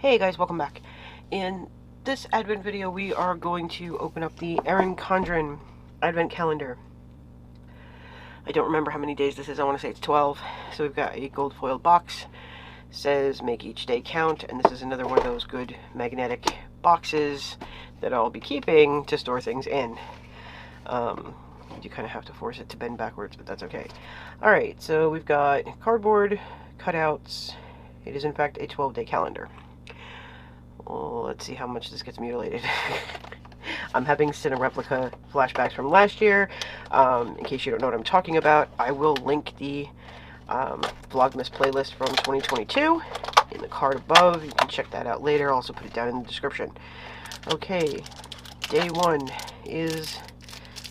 Hey guys, welcome back. In this Advent video, we are going to open up the Erin Condren Advent Calendar. I don't remember how many days this is. I want to say it's 12. So we've got a gold foiled box. It says make each day count, and this is another one of those good magnetic boxes that I'll be keeping to store things in. You kind of have to force it to bend backwards, but that's okay. Alright, so we've got cardboard, cutouts. It is in fact a 12-day calendar. Well, let's see how much this gets mutilated. I'm having Cinereplica flashbacks from last year. In case you don't know what I'm talking about, I will link the Vlogmas playlist from 2022 in the card above. You can check that out later. I'll also put it down in the description. Okay, day one is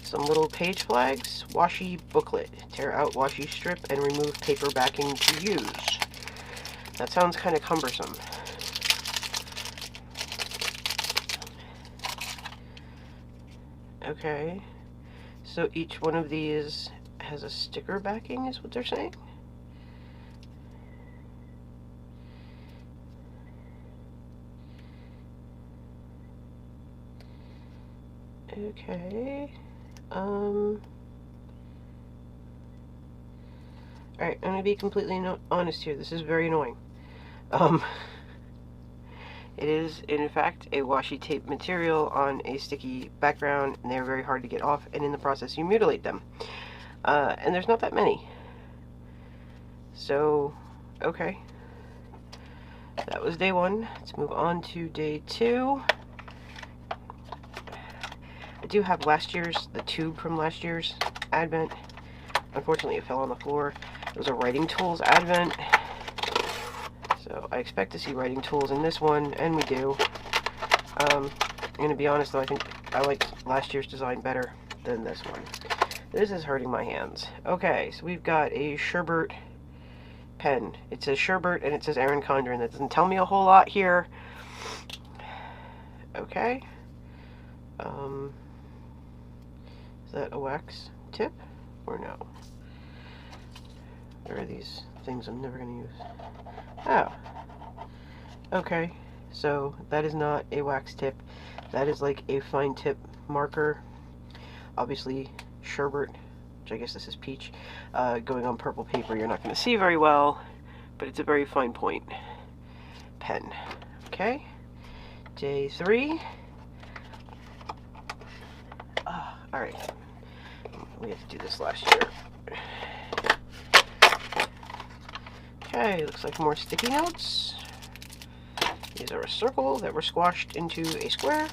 some little page flags. Washi booklet. Tear out washi strip and remove paper backing to use. That sounds kind of cumbersome. Okay, so each one of these has a sticker backing, is what they're saying? Okay, alright, I'm gonna be completely honest here. This is very annoying. It is, in fact, a washi tape material on a sticky background, and they're very hard to get off, and in the process you mutilate them. And there's not that many. So, okay. That was day one. Let's move on to day two. I do have the tube from last year's Advent. Unfortunately, it fell on the floor. It was a writing tools Advent. So I expect to see writing tools in this one, and we do. I'm going to be honest though, I think I like last year's design better than this one. This is hurting my hands. Okay, so we've got a Sherbert pen. It says Sherbert and it says Erin Condren. That doesn't tell me a whole lot here. Okay. Is that a wax tip or no? Where are these things I'm never going to use? Oh. Okay, so that is not a wax tip. That is like a fine tip marker. Obviously, sherbet, which I guess this is peach, going on purple paper you're not going to see very well, but it's a very fine point pen. Okay, day three. Alright, we had to do this last year. Okay, looks like more sticky notes. These are a circle that were squashed into a square.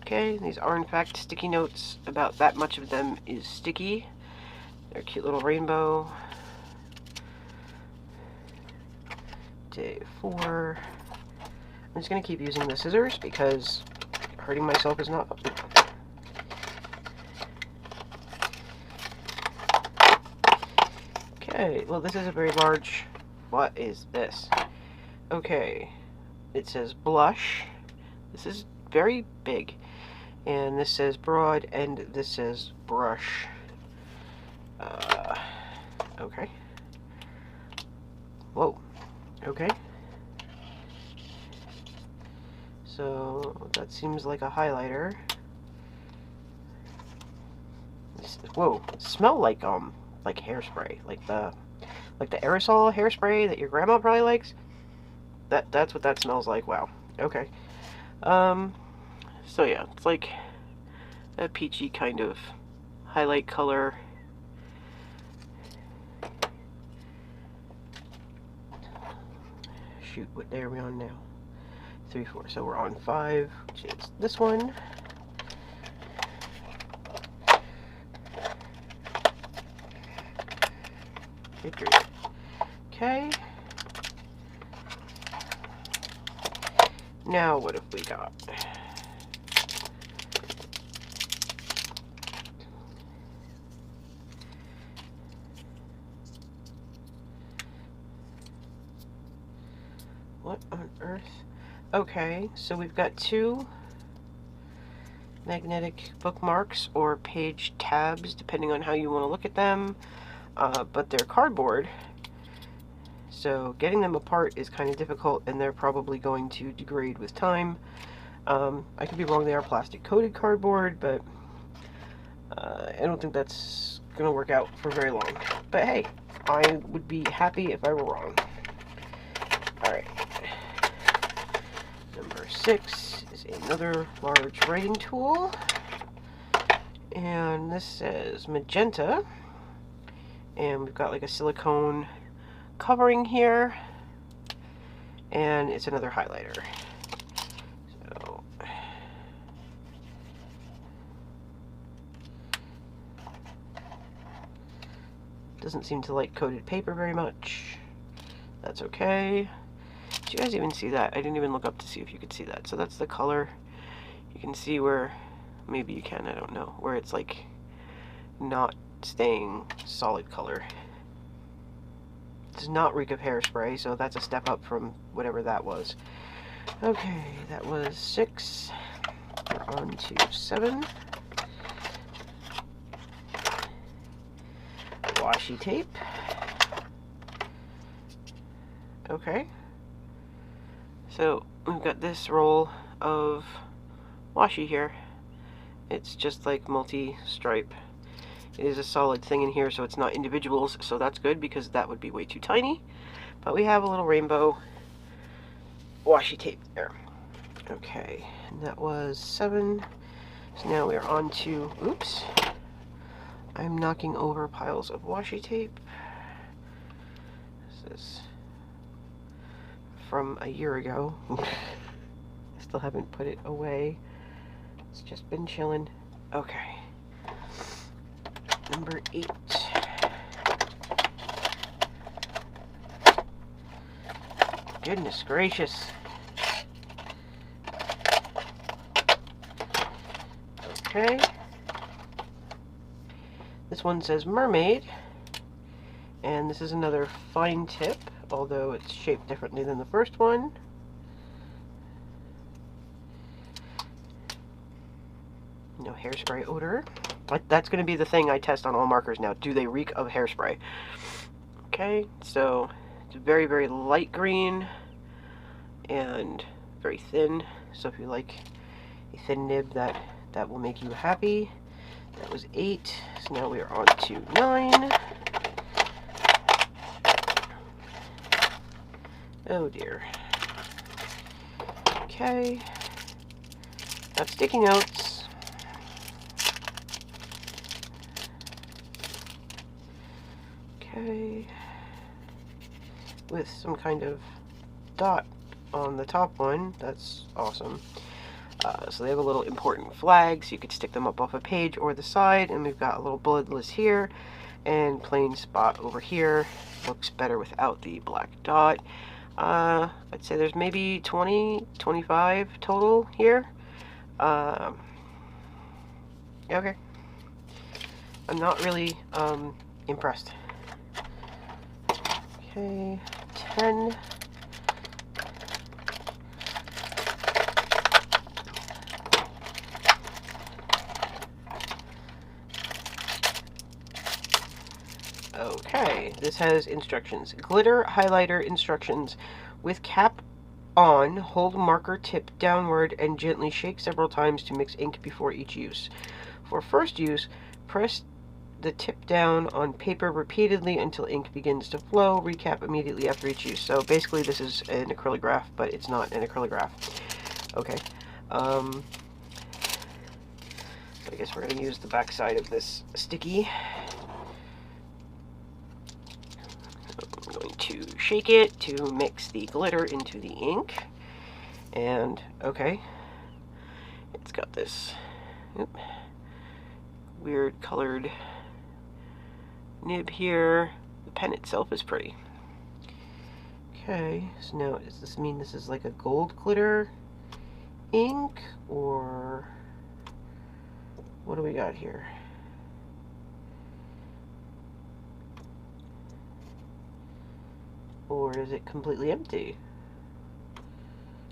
Okay, these are in fact sticky notes. About that much of them is sticky. They're a cute little rainbow. Day four. I'm just going to keep using the scissors because hurting myself is not... Okay, well this is a very large... What is this? Okay, it says blush. This is very big. And this says broad, and this says brush. Okay. Whoa. Okay. So, that seems like a highlighter. Whoa, it smells like hairspray, like the aerosol hairspray that your grandma probably likes. That's what that smells like. Wow. Okay. So yeah, it's like a peachy kind of highlight color. Shoot, what day are we on now? 3, 4. So we're on 5, which is this one. Victory. Okay. Now what have we got? What on earth? Okay, so we've got 2 magnetic bookmarks or page tabs, depending on how you want to look at them. but they're cardboard, so getting them apart is kind of difficult, and they're probably going to degrade with time. I could be wrong, they are plastic coated cardboard, but I don't think that's going to work out for very long. But hey, I would be happy if I were wrong. Alright. Number 6 is another large writing tool. And this says magenta. And we've got like a silicone covering here. And it's another highlighter. So doesn't seem to like coated paper very much. That's okay. Did you guys even see that? I didn't even look up to see if you could see that. So that's the color. You can see where, maybe you can, I don't know, where it's like not staying solid color. It does not reek of hairspray, so that's a step up from whatever that was. Okay, that was 6. We're on to 7. Washi tape. Okay. So we've got this roll of washi here. It's just like multi-stripe. It is a solid thing in here, so it's not individuals, so that's good because that would be way too tiny. But we have a little rainbow washi tape there. Okay, and that was 7. So now we're on to, oops, I'm knocking over piles of washi tape. This is from a year ago. I still haven't put it away. It's just been chilling. Okay. Number 8. Goodness gracious. Okay. This one says mermaid. And this is another fine tip, although it's shaped differently than the first one. No hairspray odor. But that's going to be the thing I test on all markers now. Do they reek of hairspray? Okay, so it's very, very light green and very thin. So if you like a thin nib, that will make you happy. That was 8. So now we are on to 9. Oh dear. Okay. Got sticky notes. Okay. With some kind of dot on the top one. That's awesome. So they have a little important flag, so you could stick them up off a page or the side, and we've got a little bullet list here and plain spot over here. Looks better without the black dot. I'd say there's maybe 20, 25 total here. Okay. I'm not really impressed. Okay, 10. Okay, this has instructions. Glitter highlighter instructions. With cap on, hold marker tip downward and gently shake several times to mix ink before each use. For first use, press the tip down on paper repeatedly until ink begins to flow. Recap immediately after each use. So basically this is an acrylograph, but it's not an acrylograph. Okay. So I guess we're going to use the back side of this sticky. I'm going to shake it to mix the glitter into the ink. And, okay. It's got this weird colored nib here. The pen itself is pretty. Okay, so now does this mean this is like a gold glitter ink, or what do we got here? Or is it completely empty?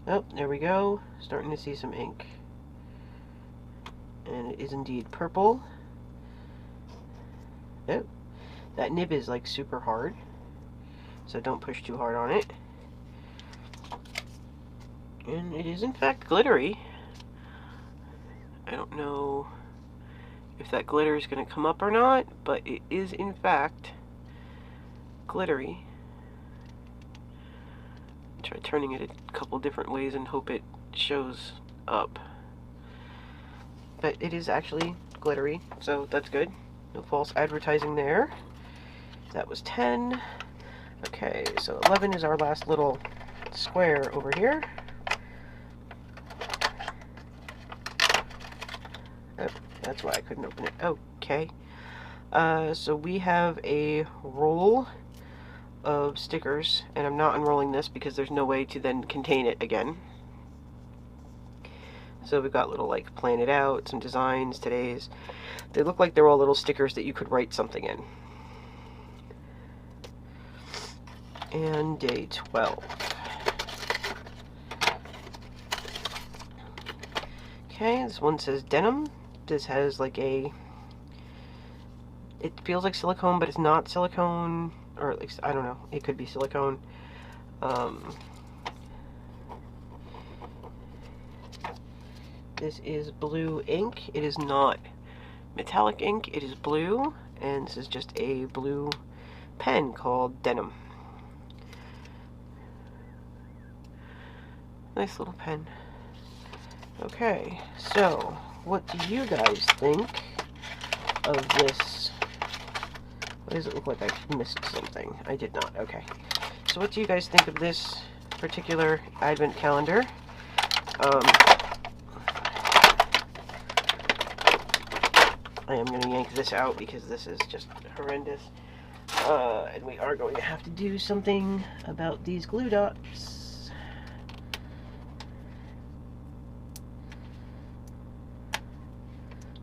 Oh, there we go. Starting to see some ink. And it is indeed purple. Oh, That nib is like super hard, so don't push too hard on it. And it is in fact glittery. I don't know if that glitter is going to come up or not, but it is in fact glittery. Try turning it a couple different ways and hope it shows up. But it is actually glittery, so that's good. No false advertising there. That was 10. Okay, so 11 is our last little square over here. Oh, that's why I couldn't open it. Okay. So we have a roll of stickers, and I'm not unrolling this because there's no way to then contain it again. So we've got little, like, plan it out, some designs, today's. They look like they're all little stickers that you could write something in. And day 12. Okay, this one says denim. This has like a, it feels like silicone, but it's not silicone, or at least, I don't know, it could be silicone. This is blue ink. It is not metallic ink, it is blue, and this is just a blue pen called denim. Nice little pen. Okay, so what do you guys think of this? What does it look like? I missed something. I did not. Okay. So what do you guys think of this particular advent calendar? I am going to yank this out because this is just horrendous. And we are going to have to do something about these glue dots.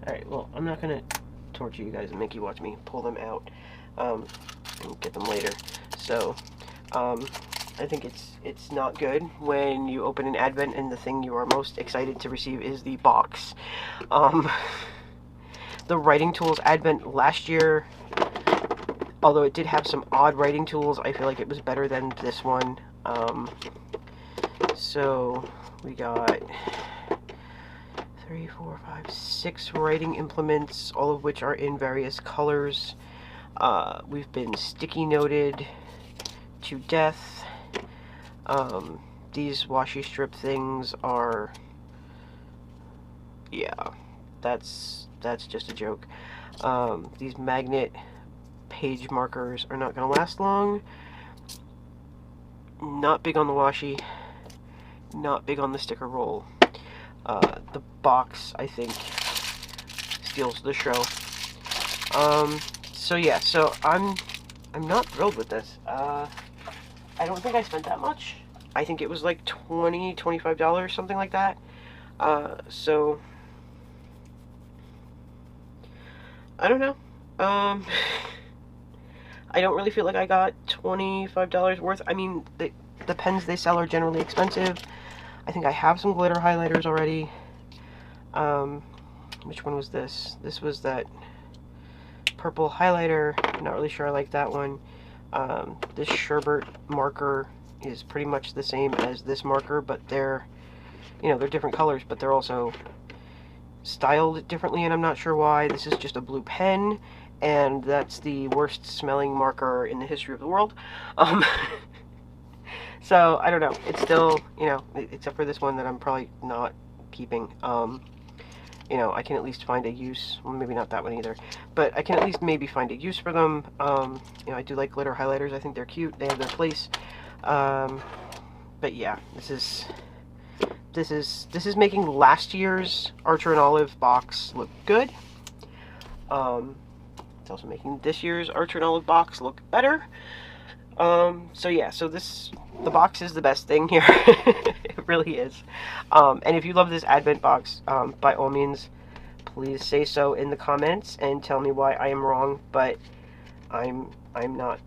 Alright, well, I'm not going to torture you guys and make you watch me pull them out and get them later. So, I think it's not good when you open an advent and the thing you are most excited to receive is the box. The writing tools advent last year, although it did have some odd writing tools, I feel like it was better than this one. So we got 3, 4, 5, 6 writing implements, all of which are in various colors. We've been sticky noted to death. These washi strip things are, yeah, that's just a joke. These magnet page markers are not going to last long. Not big on the washi. Not big on the sticker roll. The box, I think, steals the show. So yeah, so I'm not thrilled with this. I don't think I spent that much. I think it was like $20, $25, something like that. So I don't know. I don't really feel like I got $25 worth. I mean, the pens they sell are generally expensive. I think I have some glitter highlighters already. Which one was this? This was that purple highlighter. I'm not really sure I like that one. This sherbet marker is pretty much the same as this marker, but they're, you know, they're different colors, but they're also styled differently, and I'm not sure why. This is just a blue pen, and that's the worst smelling marker in the history of the world. So I don't know. It's still, you know, except for this one that I'm probably not keeping. You know, I can at least find a use. Well, maybe not that one either, but I can at least maybe find a use for them. You know, I do like glitter highlighters. I think they're cute. They have their place. But yeah, this is making last year's Archer and Olive box look good. It's also making this year's Archer and Olive box look better. So yeah, so the box is the best thing here. It really is. And if you love this advent box, by all means, please say so in the comments and tell me why I am wrong, but I'm not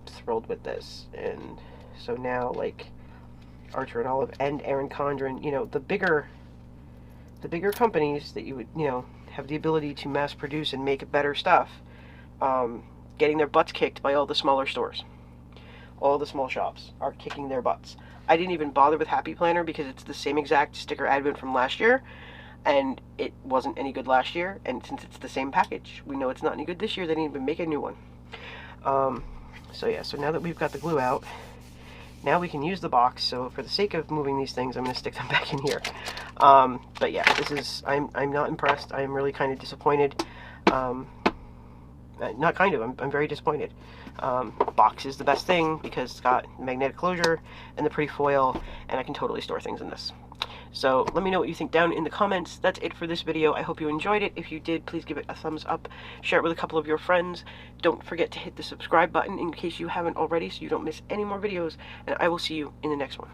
thrilled with this. And so now, like, Archer and Olive and Erin Condren, you know, the bigger companies that you would, you know, have the ability to mass produce and make better stuff, getting their butts kicked by all the smaller stores. All the small shops are kicking their butts. I didn't even bother with Happy Planner because it's the same exact sticker advent from last year, and it wasn't any good last year, and since it's the same package, we know it's not any good this year. They didn't even make a new one. So yeah, so now that we've got the glue out, now we can use the box. So for the sake of moving these things, I'm going to stick them back in here. But yeah, this is, I'm not impressed. I'm really kind of disappointed. Not kind of, I'm very disappointed. Box is the best thing because it's got magnetic closure and the pretty foil, and I can totally store things in this. So let me know what you think down in the comments. That's it for this video. I hope you enjoyed it. If you did, please give it a thumbs up. Share it with a couple of your friends. Don't forget to hit the subscribe button in case you haven't already so you don't miss any more videos. And I will see you in the next one.